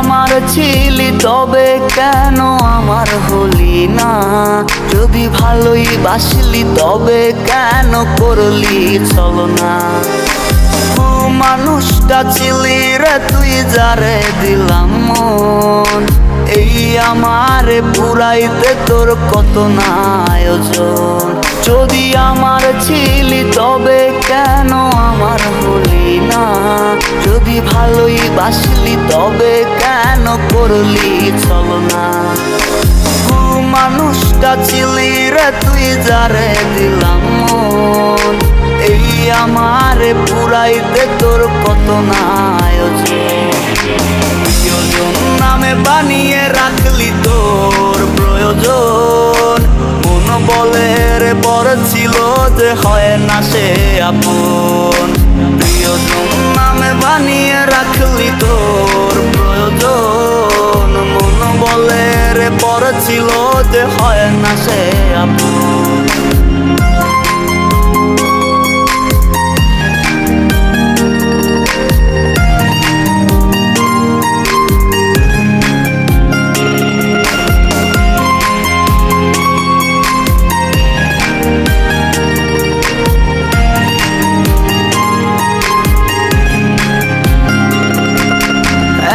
আমার ছিলি তবে কেন আমার হলি না? যদি ভালোই বাসলি তবে কেন করলি ছলনা? মানুষটা ছিলি রে তুই যারে দিলাম মন, এই আমারে পুরাইতে তোর কত না আয়োজন। যদি আমার ছিলি তবে কেন আমার হলি না? যদি ভালোই বাসলি তবে কেন করলি ছলনা? মানুষটা ছিলি রে তুই যারে দিলাম মন, এই আমারে পুরাইতে তোর কত না আয়োজন। প্রিয়জন নামে বানিয়ে রাখলি তোর প্রয়োজন, মন বলে রে বড় ছিল যে হয় না সে আপন। প্রিয়জন নামে বানিয়ে রাখলি তোর প্রয়োজন, মন বলে রে বড় ছিল যে হয় না সে আপন।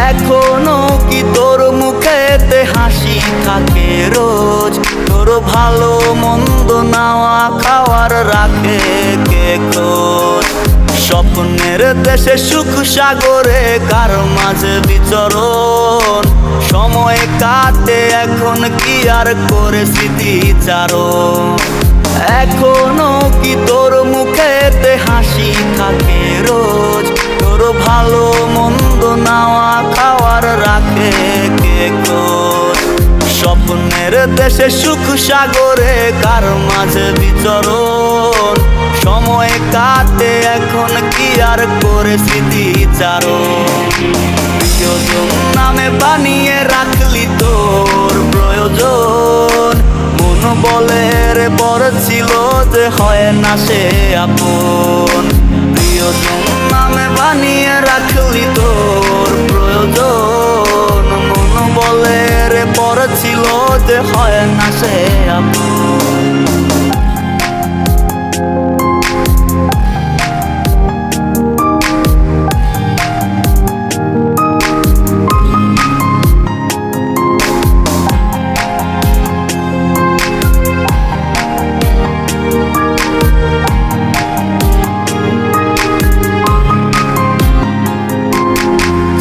এখনো কি তোর মুখেতে হাসি থাকে রোজ? তোর ভালো মন্দ নাওয়া খাওয়ার রাখে কে খোঁজ? স্বপ্নের দেশে সুখ সাগরে কার মাঝে বিচরণ, সময় কাটে এখন কি আর করে স্মৃতিচারণ। এখনো কি তোর মুখেতে হাসি থাকে রোজ? তোর ভালো মন্দ নাওয়া খাওয়ার রাখে কে খোঁজ? স্বপ্নের দেশে সুখ সাগরে কার মাঝে বিচরণ, সময় কাটে এখন কি আর করে স্মৃতিচারণ। প্রিয়জন নামে বানিয়ে রাখলি তোর প্রয়োজন, মন বলে রে বড় ছিল যে হয় না সে আপন। প্রিয়জন নামে বানিয়ে রাখলি তোর প্রয়োজন, মন বলে রে বড় ছিল যে হয় না সে আপন।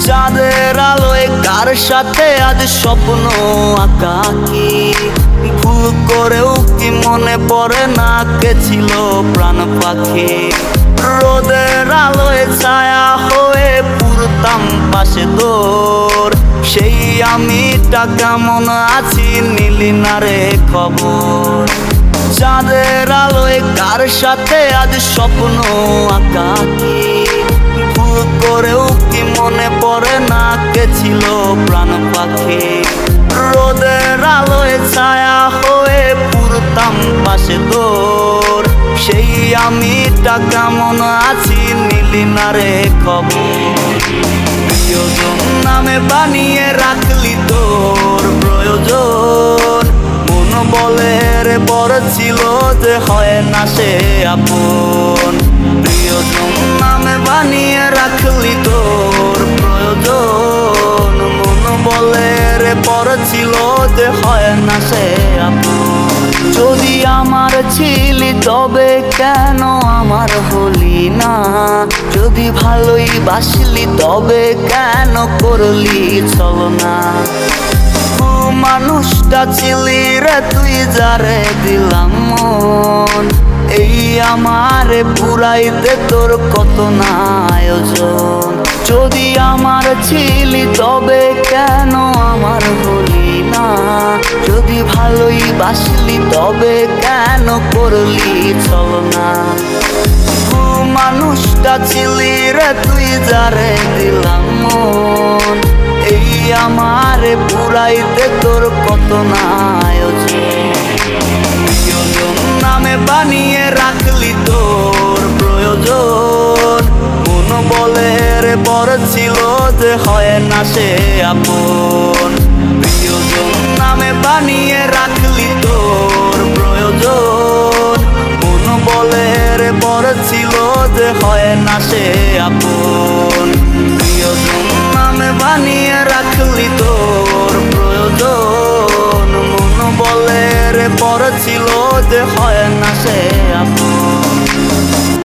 চাঁদের আলোয় কার সাথে আজ স্বপ্ন আঁকাকি? ভুল করেও কি মনে পড়ে না কে ছিল প্রাণ পাখি? রোদের আলোয় ছায়া হয়ে পুরতাম পাশে তোর, সেই আমিটা কেমন আছি নিলি না রে খবর? চাঁদের আলোয় কার সাথে আজ স্বপ্ন আঁকাকি? ভুল করেও কি মনে পড়ে না কে ছিল প্রাণ পাখি? রোদের আলোয় ছায়া হয়ে পুরতাম পাশে তোর, সেই আমিটা কেমন আছি নিলি না রে খবর? প্রিয়জন নামে বানিয়ে রাখলি তোর প্রয়োজন, মন বলে রে বড় ছিল যে হয় না সে আপন। প্রিয়জন নামে বানিয়ে রাখলি তোর প্রয়োজন, মন বলে রে বড় ছিল যে হয় না সে আপন। যদি আমার ছিলি তবে কেন আমার হলি না? যদি ভালোই বাসলি তবে কেন করলি ছলনা? মানুষটা ছিলি রে তুই যারে দিলাম মন, এই আমারে পুরাইতে তোর কত না আয়োজন। যদি আমার ছিলি তবে কেন আমার হলি না? যদি ভালোই বাসলি তবে কেন করলি ছলনা? মানুষটা ছিলি রে তুই যারে দিলাম মন, এই আমারে পুরাইতে তোর কত না আয়োজন। প্রিয়জন নামে বানিয়ে রাখলি তোর প্রয়োজন, মন বলে রে বড় ছিল যে হয় না সে আপন। প্রিয়জন নামে বানিয়ে রাখলি তোর প্রয়োজন, মন বলে রে বড় ছিল যে হয় না সে আপন। প্রিয়জন নামে বানিয়ে রাখলি তোর প্রয়োজন, মন বলে রে বড় ছিল যে হয় না সে আপন।